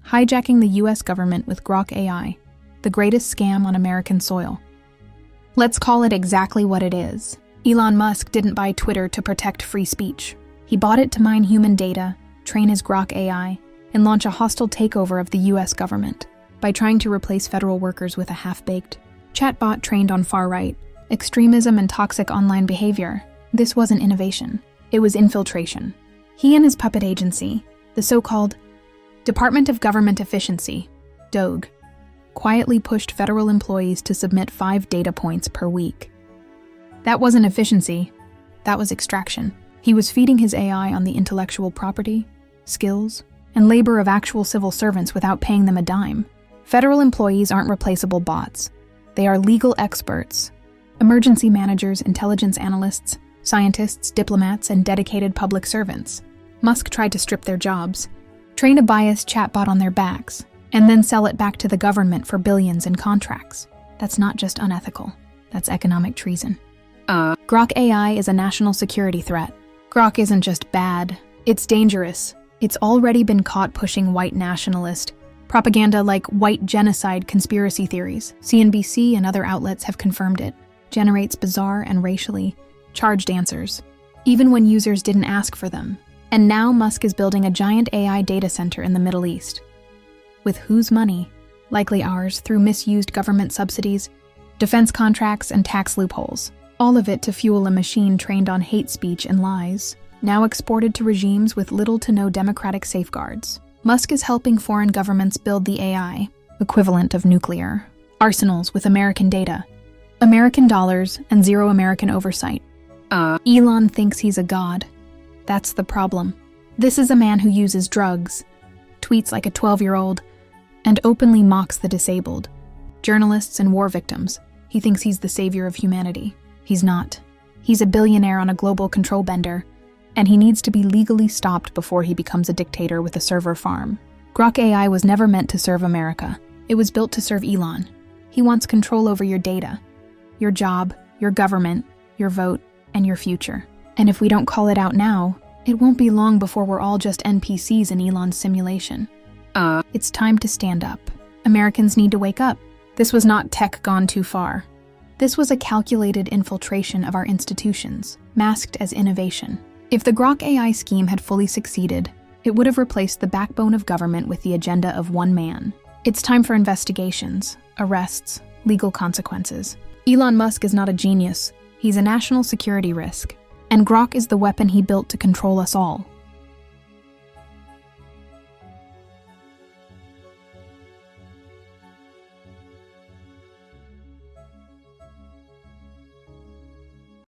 Hijacking the US government with Grok AI, the greatest scam on American soil. Let's call it exactly what it is. Elon Musk didn't buy Twitter to protect free speech. He bought it to mine human data, train his Grok AI, and launch a hostile takeover of the US government by trying to replace federal workers with a half-baked chatbot trained on far-right extremism and toxic online behavior. This wasn't innovation. It was infiltration. He and his puppet agency, the so-called Department of Government Efficiency, DOGE, quietly pushed federal employees to submit 5 data points per week. That wasn't efficiency, that was extraction. He was feeding his AI on the intellectual property, skills, and labor of actual civil servants without paying them a dime. Federal employees aren't replaceable bots. They are legal experts, emergency managers, intelligence analysts, scientists, diplomats, and dedicated public servants. Musk tried to strip their jobs, train a biased chatbot on their backs, and then sell it back to the government for billions in contracts. That's not just unethical, that's economic treason. Grok AI is a national security threat. Grok isn't just bad, it's dangerous. It's already been caught pushing white nationalist propaganda like white genocide conspiracy theories. CNBC and other outlets have confirmed it. Generates bizarre and racially charged answers, even when users didn't ask for them. And now Musk is building a giant AI data center in the Middle East. With whose money? Likely ours, through misused government subsidies, defense contracts, and tax loopholes. All of it to fuel a machine trained on hate speech and lies, now exported to regimes with little to no democratic safeguards. Musk is helping foreign governments build the AI, equivalent of nuclear, arsenals with American data, American dollars, and zero American oversight. Elon thinks he's a god. That's the problem. This is a man who uses drugs, tweets like a 12-year-old, and openly mocks the disabled, journalists and war victims. He thinks he's the savior of humanity. He's not. He's a billionaire on a global control bender, and he needs to be legally stopped before he becomes a dictator with a server farm. Grok AI was never meant to serve America. It was built to serve Elon. He wants control over your data, your job, your government, your vote, and your future. And if we don't call it out now, it won't be long before we're all just NPCs in Elon's simulation. It's time to stand up. Americans need to wake up. This was not tech gone too far. This was a calculated infiltration of our institutions, masked as innovation. If the Grok AI scheme had fully succeeded, it would have replaced the backbone of government with the agenda of one man. It's time for investigations, arrests, legal consequences. Elon Musk is not a genius. He's a national security risk. And Grok is the weapon he built to control us all.